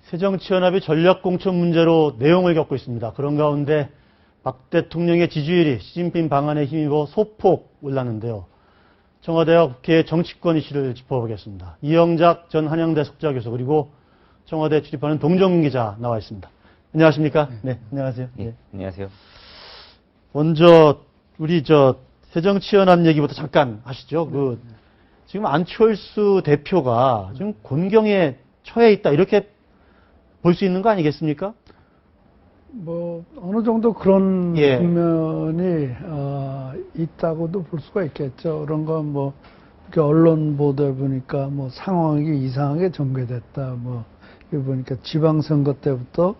새정치연합이 전략공천 문제로 내용을 겪고 있습니다. 그런 가운데 박 대통령의 지지율이 시진핑 방안에 힘입어 소폭 올랐는데요. 청와대와 국회의 정치권 이슈를 짚어보겠습니다. 이영작 전 한양대 석좌교수 그리고 청와대 출입하는 동정민 기자 나와 있습니다. 안녕하십니까? 네, 안녕하세요. 네, 안녕하세요. 먼저 우리 새정치연합 얘기부터 잠깐 하시죠. 지금 안철수 대표가 지금 곤경에 처해 있다 이렇게 볼 수 있는 거 아니겠습니까? 어느 정도 그런 예. 국면이 있다고도 볼 수가 있겠죠. 그런 건 이렇게 언론 보도에 보니까 상황이 이상하게 전개됐다. 이거 보니까 지방선거 때부터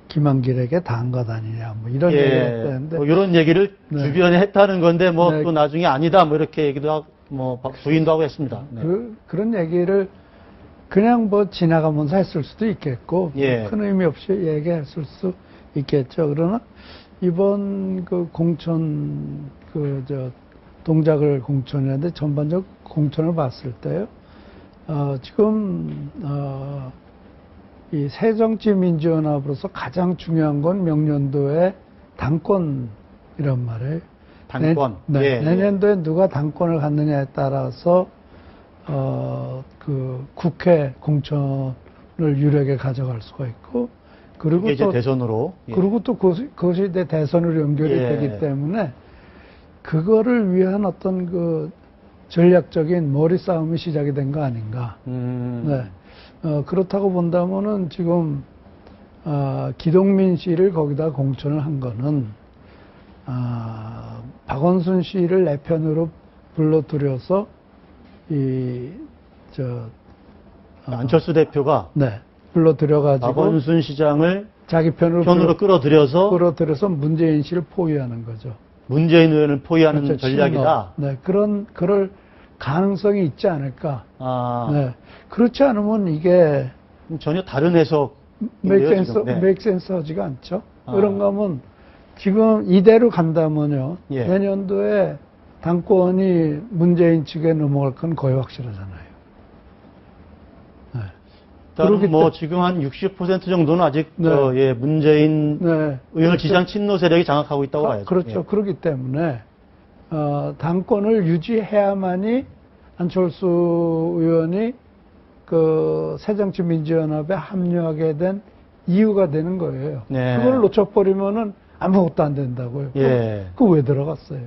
김한길에게 당한 것 아니냐. 이런 예. 얘기가 했는데. 이런 얘기를 네. 주변에 했다는 건데 네. 또 나중에 아니다 이렇게 얘기도 하고 부인도 하고 했습니다. 네. 그런 얘기를 그냥 지나가면서 했을 수도 있겠고. 예. 큰 의미 없이 얘기했을 수 있겠죠. 그러나 이번 공천 동작을 공천했는데 전반적 공천을 봤을 때요. 지금 이 새정치민주연합으로서 가장 중요한 건 명년도의 당권이란 말이에요. 당권. 예. 내년도에 누가 당권을 갖느냐에 따라서 국회 공천을 유력에 가져갈 수가 있고, 그리고 이제 또 대선으로. 예. 그리고 또 그것이 대선으로 연결이 예. 되기 때문에 그거를 위한 어떤 전략적인 머리 싸움이 시작이 된 거 아닌가. 네. 그렇다고 본다면은 지금 기동민 씨를 거기다 공천을 한 거는 박원순 씨를 내 편으로 불러들여서 안철수 대표가 불러들여가지고 박원순 시장을 자기 편으로 끌어들여서 문재인 씨를 포위하는 거죠. 문재인 의원을 포위하는 그렇죠. 전략이다. 네, 그럴 가능성이 있지 않을까. 아, 네, 그렇지 않으면 이게 전혀 다른 해석. make sense 하지가 않죠. 그런가 하면 지금 이대로 간다면요. 예. 내년도에 당권이 문재인 측에 넘어갈 건 거의 확실하잖아요. 네. 일단 지금 한 60% 정도는 아직 네. 문재인 네. 의원을 지지한 친노 세력이 장악하고 있다고 봐야죠. 그렇죠. 예. 그렇기 때문에 당권을 유지해야만이 안철수 의원이 새정치민주연합에 합류하게 된 이유가 되는 거예요. 네. 그걸 놓쳐버리면은 아무것도 안 된다고요. 예. 왜 들어갔어요?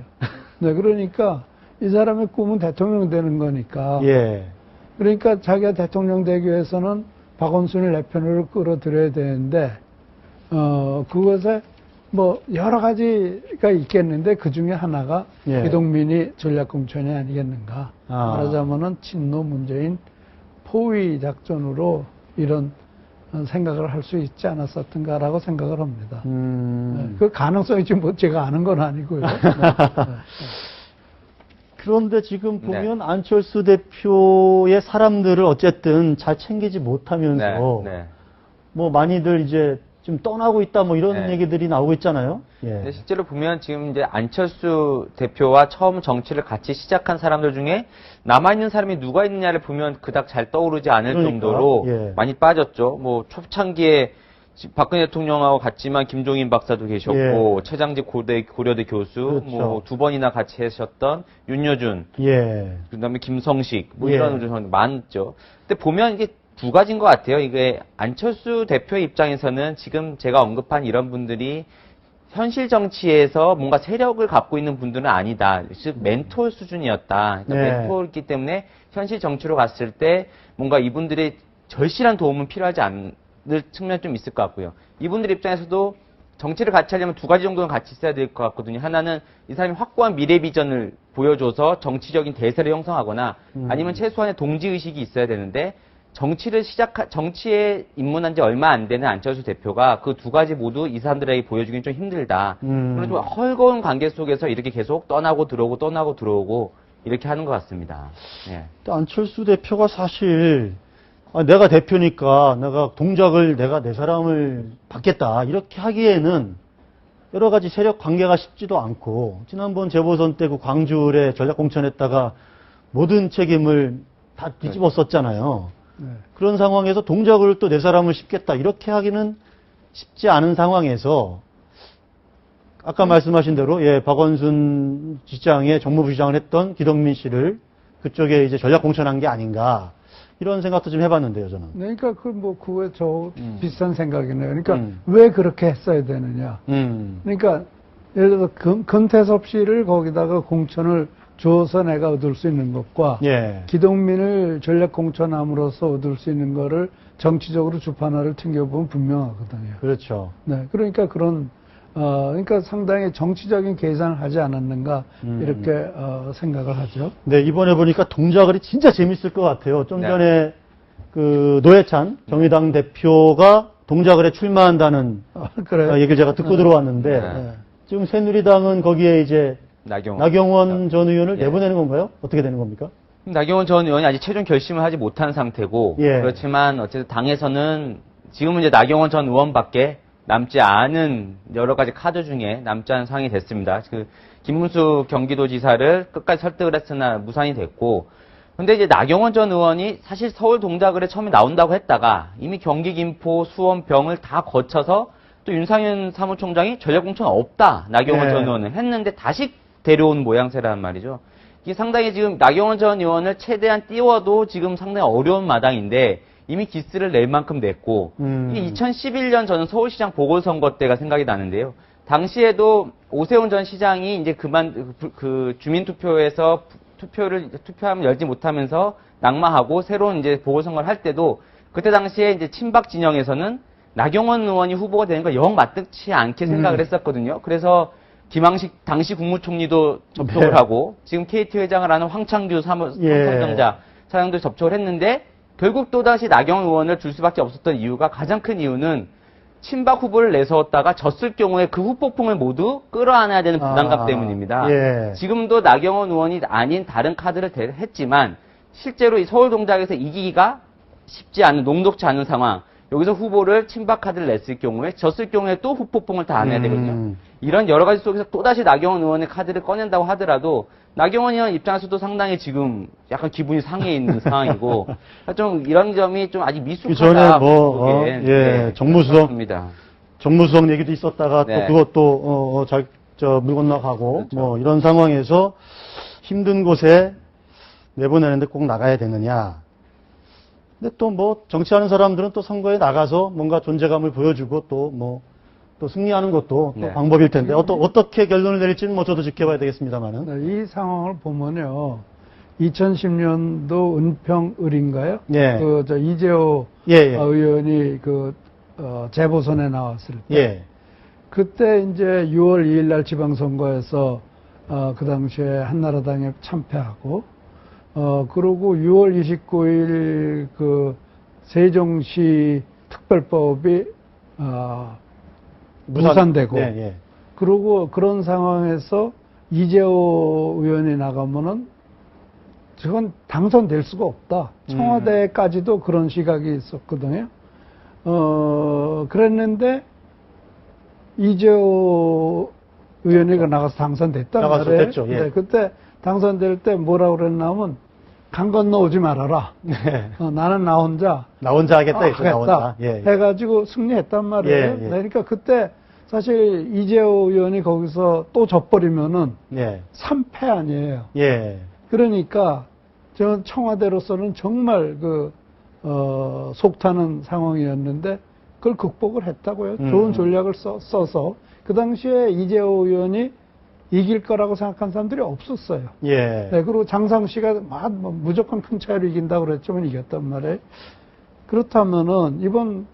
네, 그러니까 이 사람의 꿈은 대통령 되는 거니까. 예. 그러니까 자기가 대통령 되기 위해서는 박원순을 내 편으로 끌어들여야 되는데, 그것에 여러 가지가 있겠는데 그 중에 하나가 예. 기동민이 전략공천이 아니겠는가. 말하자면은 친노 문재인 포위 작전으로 이런 생각을 할 수 있지 않았었던가라고 생각을 합니다. 네, 그 가능성이 지금 제가 아는 건 아니고요. 네. 그런데 지금 보면 안철수 대표의 사람들을 어쨌든 잘 챙기지 못하면서 많이들 이제 좀 떠나고 있다 이런 얘기들이 나오고 있잖아요. 예. 실제로 보면 지금 이제 안철수 대표와 처음 정치를 같이 시작한 사람들 중에 남아있는 사람이 누가 있느냐를 보면 그닥 잘 떠오르지 않을 정도로 많이 빠졌죠. 초창기에 박근혜 대통령하고 같지만 김종인 박사도 계셨고 최장직 고려대 교수 그렇죠. 2번이나 같이 하셨던 윤여준 그다음에 김성식 이런 분 많죠. 근데 보면 이게 두 가지인 것 같아요. 이게 안철수 대표의 입장에서는 지금 제가 언급한 이런 분들이 현실 정치에서 뭔가 세력을 갖고 있는 분들은 아니다. 즉 멘토 수준이었다. 멘토이기 때문에 현실 정치로 갔을 때 뭔가 이분들의 절실한 도움은 필요하지 않을 측면이 좀 있을 것 같고요. 이분들 입장에서도 정치를 같이 하려면 두 가지 정도는 같이 있어야 될 것 같거든요. 하나는 이 사람이 확고한 미래 비전을 보여줘서 정치적인 대세를 형성하거나 아니면 최소한의 동지의식이 있어야 되는데 정치에 입문한 지 얼마 안 되는 안철수 대표가 그 두 가지 모두 이 사람들에게 보여주기는 좀 힘들다. 그런 좀 헐거운 관계 속에서 이렇게 계속 떠나고 들어오고 이렇게 하는 것 같습니다. 예. 안철수 대표가 사실 내가 대표니까 내가 동작을 내가 내 사람을 받겠다 이렇게 하기에는 여러 가지 세력 관계가 쉽지도 않고 지난번 재보선 때 그 광주에 전략 공천했다가 모든 책임을 다 뒤집었었잖아요. 그런 상황에서 동작을 또 네 사람을 씹겠다 이렇게 하기는 쉽지 않은 상황에서 아까 말씀하신 대로 예, 박원순 지장의 정무부 시장을 했던 기동민 씨를 그쪽에 이제 전략 공천한 게 아닌가 이런 생각도 좀 해봤는데요, 저는. 네, 그러니까 그왜 저 비슷한 생각이네요. 그러니까 왜 그렇게 했어야 되느냐. 그러니까 예를 들어서 금태섭 씨를 거기다가 공천을 줘서 내가 얻을 수 있는 것과 예. 기동민을 전략 공천함으로써 얻을 수 있는 거를 정치적으로 주판화를 튕겨보면 분명하거든요. 그렇죠. 네, 그러니까 그러니까 상당히 정치적인 계산을 하지 않았는가 이렇게 생각을 하죠. 네, 이번에 보니까 동작을이 진짜 재밌을 것 같아요. 좀 네. 전에 그 노회찬 정의당 대표가 동작을에 출마한다는 그래요? 얘기를 제가 듣고 들어왔는데 네. 지금 새누리당은 거기에 이제 나경원 전 의원을 예. 내보내는 건가요? 어떻게 되는 겁니까? 나경원 전 의원이 아직 최종 결심을 하지 못한 상태고 예. 그렇지만 어쨌든 당에서는 지금은 이제 나경원 전 의원밖에 남지 않은 여러 가지 카드 중에 남지 않은 상황이 됐습니다. 그 김문수 경기도지사를 끝까지 설득을 했으나 무산이 됐고, 근데 이제 나경원 전 의원이 사실 서울 동작을에 처음에 나온다고 했다가 이미 경기, 김포, 수원, 병을 다 거쳐서 또 윤상현 사무총장이 전략공천 없다 나경원 네. 전 의원은 했는데 다시 데려온 모양새란 말이죠. 이게 상당히 지금 나경원 전 의원을 최대한 띄워도 지금 상당히 어려운 마당인데 이미 기스를 낼 만큼 냈고 이게 2011년 저는 서울시장 보궐선거 때가 생각이 나는데요. 당시에도 오세훈 전 시장이 이제 그 주민투표에서 투표하면 열지 못하면서 낙마하고 새로운 이제 보궐선거를 할 때도 그때 당시에 이제 친박 진영에서는 나경원 의원이 후보가 되는 거 영 마땅치 않게 생각을 했었거든요. 그래서 김항식 당시 국무총리도 접촉을 네. 하고 지금 KT 회장을 하는 황창규 삼성전자 사장도 접촉을 했는데 결국 또다시 나경원 의원을 줄 수밖에 없었던 이유가 가장 큰 이유는 친박 후보를 내세웠다가 졌을 경우에 그 후폭풍을 모두 끌어안아야 되는 부담감 때문입니다. 예. 지금도 나경원 의원이 아닌 다른 카드를 했지만 실제로 이 서울 동작에서 이기기가 쉽지 않은 녹록지 않은 상황. 여기서 후보를 친박 카드를 냈을 경우에 졌을 경우에 또 후폭풍을 다 안아야 되거든요. 이런 여러 가지 속에서 또다시 나경원 의원의 카드를 꺼낸다고 하더라도 나경원 의원 입장에서도 상당히 지금 약간 기분이 상해 있는 상황이고 좀 이런 점이 좀 아직 미숙하다. 그 전에 뭐 보기엔. 예, 정무수석 얘기도 있었다가 네. 또 그것도 물 건너가고 그렇죠. 뭐 이런 상황에서 힘든 곳에 내보내는데 꼭 나가야 되느냐. 근데 또 뭐 정치하는 사람들은 또 선거에 나가서 뭔가 존재감을 보여주고 또 승리하는 것도 또 네. 방법일 텐데 어떻게 결론을 내릴지는 뭐 저도 지켜봐야 되겠습니다만은. 네, 이 상황을 보면요. 2010년도 은평을인가요? 예. 이재호 예. 의원이 재보선에 나왔을 때. 예. 그때 이제 6월 2일 날 지방선거에서 그 당시에 한나라당에 참패하고 그러고 6월 29일 그 세종시 특별법이 무산되고 네, 예. 그러고 그런 상황에서 이재호 의원이 나가면은 저건 당선될 수가 없다. 청와대까지도 그런 시각이 있었거든요. 그랬는데 이재호 의원이 나가서 당선됐단 나가서 말이에요. 됐죠. 예. 네, 그때 당선될 때 뭐라고 그랬냐면 강 건너 오지 말아라. 네. 나는 나 혼자 하겠다 했죠. 나 혼자. 하겠다 예. 해가지고 승리했단 말이에요. 예, 예. 네, 그러니까 그때 사실 이재호 의원이 거기서 또 져버리면은 예. 3패 아니에요. 예. 그러니까 저는 청와대로서는 정말 속타는 상황이었는데 그걸 극복을 했다고요. 좋은 전략을 써서 그 당시에 이재호 의원이 이길 거라고 생각한 사람들이 없었어요. 예. 네, 그리고 장상 씨가 무조건 큰 차이로 이긴다고 그랬지만 이겼단 말이에요. 그렇다면은 이번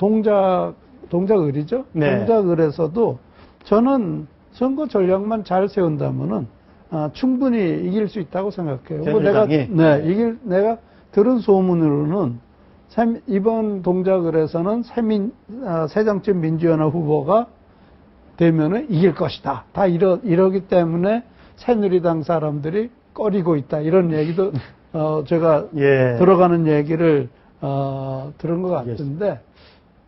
동작을이죠. 네. 동작을에서도 저는 선거 전략만 잘 세운다면은 충분히 이길 수 있다고 생각해요. 내가 들은 소문으로는 이번 동작을에서는 새정치 민주연합 후보가 되면은 이길 것이다. 다 이러기 때문에 새누리당 사람들이 꺼리고 있다. 이런 얘기도 제가 예. 들어가는 얘기를 들은 것 같은데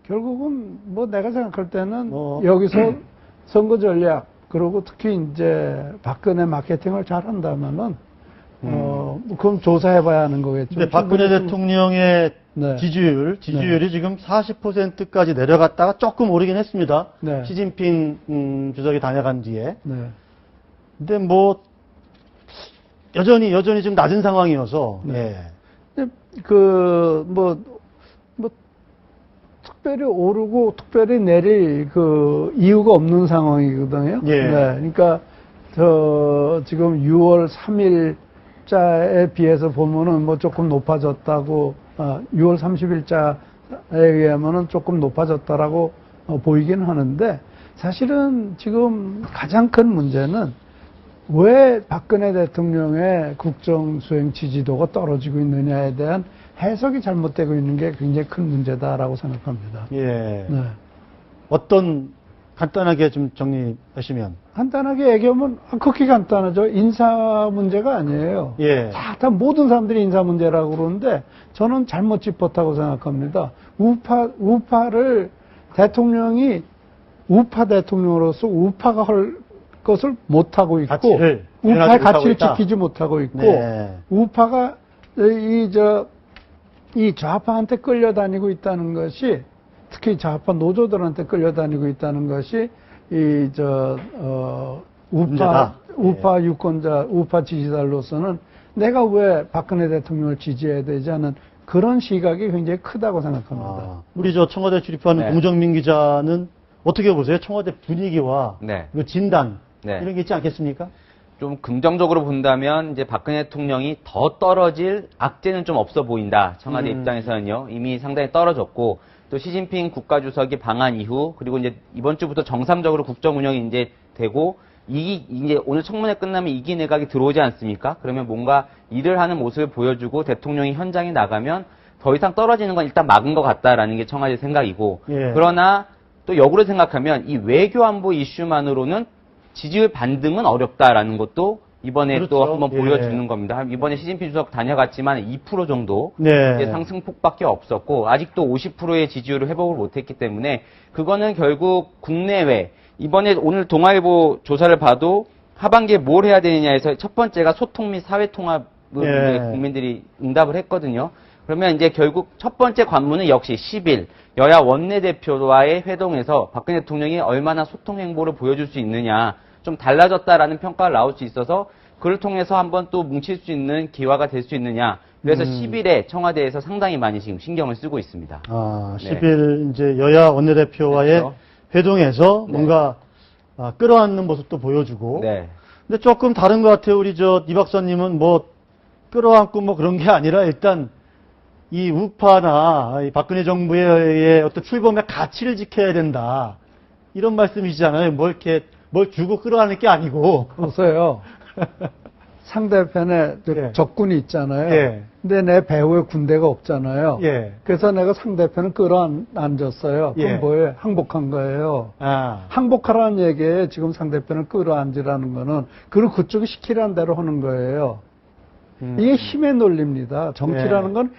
결국은 뭐 내가 생각할 때는 여기서 선거 전략 그리고 특히 이제 박근혜 마케팅을 잘 한다면은 그럼 조사해봐야 하는 거겠죠. 근데 박근혜 대통령의 네. 지지율이 지금 40%까지 내려갔다가 조금 오르긴 했습니다. 네. 시진핑 주석이 다녀간 뒤에. 네. 근데 뭐 여전히 좀 낮은 상황이어서. 네. 예. 특별히 오르고 특별히 내릴 그 이유가 없는 상황이거든요. 예. 네. 그러니까 지금 6월 3일자에 비해서 보면은 뭐 조금 높아졌다고 6월 30일자에 의하면은 조금 높아졌다라고 보이긴 하는데 사실은 지금 가장 큰 문제는 왜 박근혜 대통령의 국정 수행 지지도가 떨어지고 있느냐에 대한 해석이 잘못되고 있는 게 굉장히 큰 문제다라고 생각합니다. 예. 네. 어떤 간단하게 좀 정리하시면. 간단하게 얘기하면 그렇게 간단하죠. 인사 문제가 아니에요. 예. 다 모든 사람들이 인사 문제라고 그러는데 저는 잘못 짚었다고 생각합니다. 우파를 대통령이 우파 대통령으로서 우파가 할 것을 못하고 있고 우파의 가치를 지키지 못하고 있고 네. 우파가 이 좌파한테 끌려다니고 있다는 것이 특히 좌파 노조들한테 끌려다니고 있다는 것이 우파 유권자, 우파 지지자로서는 내가 왜 박근혜 대통령을 지지해야 되지 않은 그런 시각이 굉장히 크다고 생각합니다. 우리 청와대 출입하는 네. 공정민 기자는 어떻게 보세요? 청와대 분위기와 네. 그 진단 네. 이런 게 있지 않겠습니까? 좀 긍정적으로 본다면 이제 박근혜 대통령이 더 떨어질 악재는 좀 없어 보인다. 청와대 입장에서는요. 이미 상당히 떨어졌고 또 시진핑 국가주석이 방한 이후 그리고 이제 이번 주부터 정상적으로 국정 운영이 이제 되고 이제 오늘 청문회 끝나면 2기 내각이 들어오지 않습니까? 그러면 뭔가 일을 하는 모습을 보여주고 대통령이 현장에 나가면 더 이상 떨어지는 건 일단 막은 것 같다라는 게 청와대 생각이고 예. 그러나 또 역으로 생각하면 이 외교안보 이슈만으로는 지지율 반등은 어렵다라는 것도 이번에 그렇죠. 또 한번 예. 보여주는 겁니다. 이번에 시진핑 주석 다녀갔지만 2% 정도 네. 상승폭밖에 없었고 아직도 50%의 지지율을 회복을 못했기 때문에 그거는 결국 국내외 이번에 오늘 동아일보 조사를 봐도 하반기에 뭘 해야 되느냐에서 첫 번째가 소통 및 사회통합을 예. 이제 국민들이 응답을 했거든요. 그러면 이제 결국 첫 번째 관문은 역시 10일 여야 원내대표와의 회동에서 박근혜 대통령이 얼마나 소통 행보를 보여줄 수 있느냐 좀 달라졌다라는 평가가 나올 수 있어서 그를 통해서 한번 또 뭉칠 수 있는 기화가 될 수 있느냐. 그래서 10일에 청와대에서 상당히 많이 지금 신경을 쓰고 있습니다. 10일 이제 여야 원내대표와의 그렇죠. 회동에서 뭔가 끌어안는 모습도 보여주고. 네. 근데 조금 다른 것 같아요. 우리 이 박사님은 뭐 끌어안고 뭐 그런 게 아니라 일단 이 우파나 이 박근혜 정부의 어떤 출범의 가치를 지켜야 된다. 이런 말씀이시잖아요. 뭘 주고 끌어안을 게 아니고. 보세요. 상대편에 예. 적군이 있잖아요. 예. 근데 내 배후에 군대가 없잖아요. 예. 그래서 내가 상대편을 끌어안았어요. 그럼 예. 뭐예요? 항복한 거예요. 아. 항복하라는 얘기에 지금 상대편을 끌어안지라는 거는 그쪽이 시키라는 대로 하는 거예요. 이게 힘의 논리입니다. 정치라는 예. 건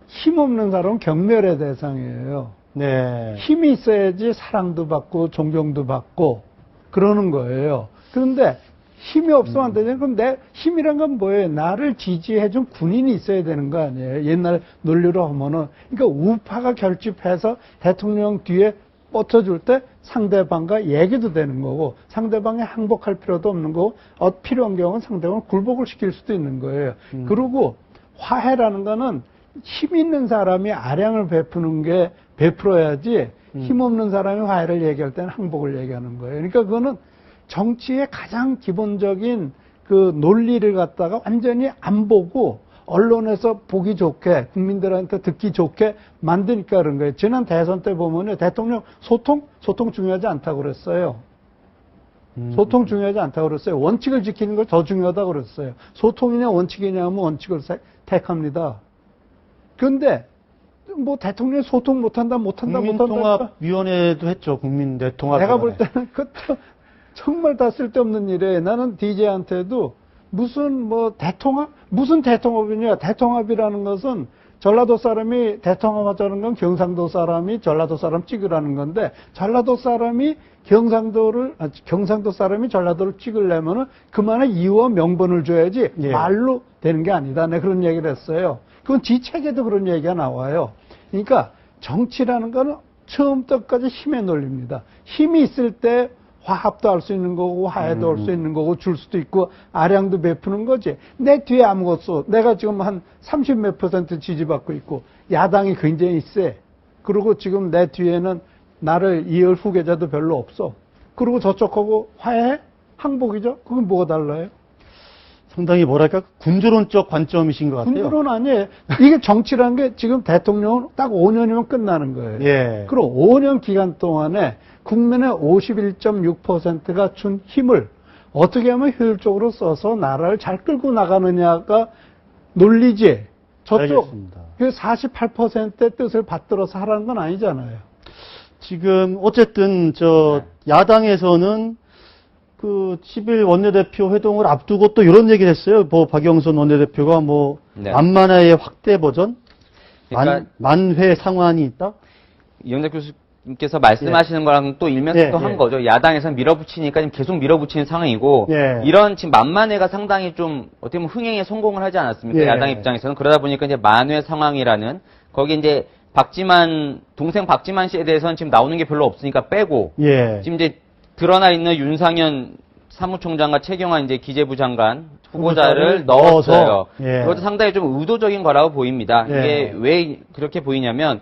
힘 없는 사람은 경멸의 대상이에요. 네. 힘이 있어야지 사랑도 받고 존경도 받고 그러는 거예요. 그런데 힘이 없으면 안 되잖아요. 그럼 내 힘이란 건 뭐예요? 나를 지지해준 군인이 있어야 되는 거 아니에요? 옛날 논리로 하면은. 그러니까 우파가 결집해서 대통령 뒤에 뻗쳐줄 때 상대방과 얘기도 되는 거고 상대방이 항복할 필요도 없는 거고 필요한 경우는 상대방을 굴복을 시킬 수도 있는 거예요. 그리고 화해라는 거는 힘 있는 사람이 아량을 베풀어야지 힘 없는 사람이 화해를 얘기할 때는 항복을 얘기하는 거예요. 그러니까 그거는 정치의 가장 기본적인 그 논리를 갖다가 완전히 안 보고 언론에서 보기 좋게 국민들한테 듣기 좋게 만드니까 그런 거예요. 지난 대선 때 보면요. 대통령 소통 중요하지 않다고 그랬어요. 소통 중요하지 않다고 그랬어요. 원칙을 지키는 걸 더 중요하다고 그랬어요. 소통이냐 원칙이냐 하면 원칙을 택합니다. 그런데 뭐 대통령이 소통 못한다. 국민통합위원회도 했죠. 국민대통합. 내가 볼 때는 그것도 정말 다 쓸데없는 일이에요. 나는 DJ한테도 무슨 대통합이냐. 대통합이라는 것은 전라도 사람이 대통령 하자는 건 경상도 사람이 전라도 사람 찍으라는 건데, 전라도 사람이 경상도 사람이 전라도를 찍으려면은 그만한 이유와 명분을 줘야지 예. 말로 되는 게 아니다. 내가 그런 얘기를 했어요. 그건 뒤책에도 그런 얘기가 나와요. 그러니까 정치라는 거는 처음부터 끝까지 힘의 논리입니다. 힘이 있을 때 화합도 할 수 있는 거고, 화해도 할 수 있는 거고, 줄 수도 있고, 아량도 베푸는 거지. 내 뒤에 아무것도, 내가 지금 한 30 몇 % 지지받고 있고, 야당이 굉장히 세. 그리고 지금 내 뒤에는 나를 이을 후계자도 별로 없어. 그리고 저쪽하고 화해? 항복이죠? 그건 뭐가 달라요? 상당히 뭐랄까 군주론적 관점이신 것 같아요. 군주론 아니에요. 이게 정치라는 게 지금 대통령은 딱 5년이면 끝나는 거예요. 예. 그럼 5년 기간 동안에 국민의 51.6%가 준 힘을 어떻게 하면 효율적으로 써서 나라를 잘 끌고 나가느냐가 논리지. 저쪽 알겠습니다. 48%의 뜻을 받들어서 하라는 건 아니잖아요. 지금 어쨌든 야당에서는 그 10일 원내대표 회동을 앞두고 또 이런 얘기를 했어요. 뭐 박영선 원내대표가 뭐 네. 만만회의 확대 버전, 그러니까 만회 상환이 있다. 이영작 교수님께서 말씀하시는 거랑 또 일맥상통한 예. 거죠. 야당에서는 밀어붙이니까 지금 계속 밀어붙이는 상황이고 예. 이런 지금 만만회가 상당히 좀 어떻게 보면 흥행에 성공을 하지 않았습니까? 예. 야당 입장에서는 그러다 보니까 이제 만회 상황이라는 거기 이제 동생 박지만 씨에 대해서는 지금 나오는 게 별로 없으니까 빼고 예. 지금 이제 드러나 있는 윤상현 사무총장과 최경환 이제 기재부 장관 후보자를 넣었어요. 예. 그것도 상당히 좀 의도적인 거라고 보입니다. 예. 이게 왜 그렇게 보이냐면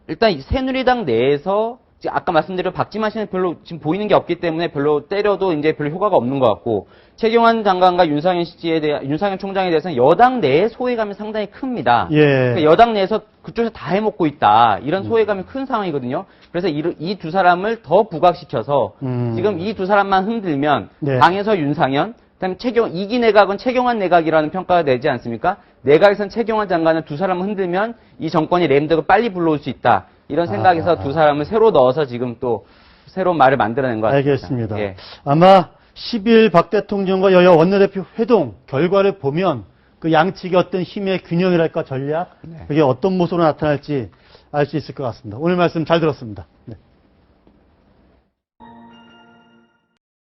일단 새누리당 내에서 아까 말씀드린 박지만 씨는 별로 지금 보이는 게 없기 때문에 별로 때려도 이제 별로 효과가 없는 것 같고 최경환 장관과 윤상현 총장에 대해서는 여당 내의 소외감이 상당히 큽니다. 예. 그러니까 여당 내에서 그쪽에서 다 해먹고 있다. 이런 소외감이 큰 상황이거든요. 그래서 이 두 사람을 더 부각시켜서 지금 이 두 사람만 흔들면 네. 당에서 윤상현, 그다음에 2기 내각은 최경환 내각이라는 평가가 되지 않습니까? 내각에선 최경환 장관을 두 사람을 흔들면 이 정권이 램덕을 빨리 불러올 수 있다. 이런 생각에서 두 사람을 새로 넣어서 지금 또 새로운 말을 만들어낸 것 같습니다. 알겠습니다. 예. 아마 10일 박 대통령과 여야 원내대표 회동 결과를 보면 그 양측의 어떤 힘의 균형이랄까 전략, 그게 어떤 모습으로 나타날지 알 수 있을 것 같습니다. 오늘 말씀 잘 들었습니다. 네.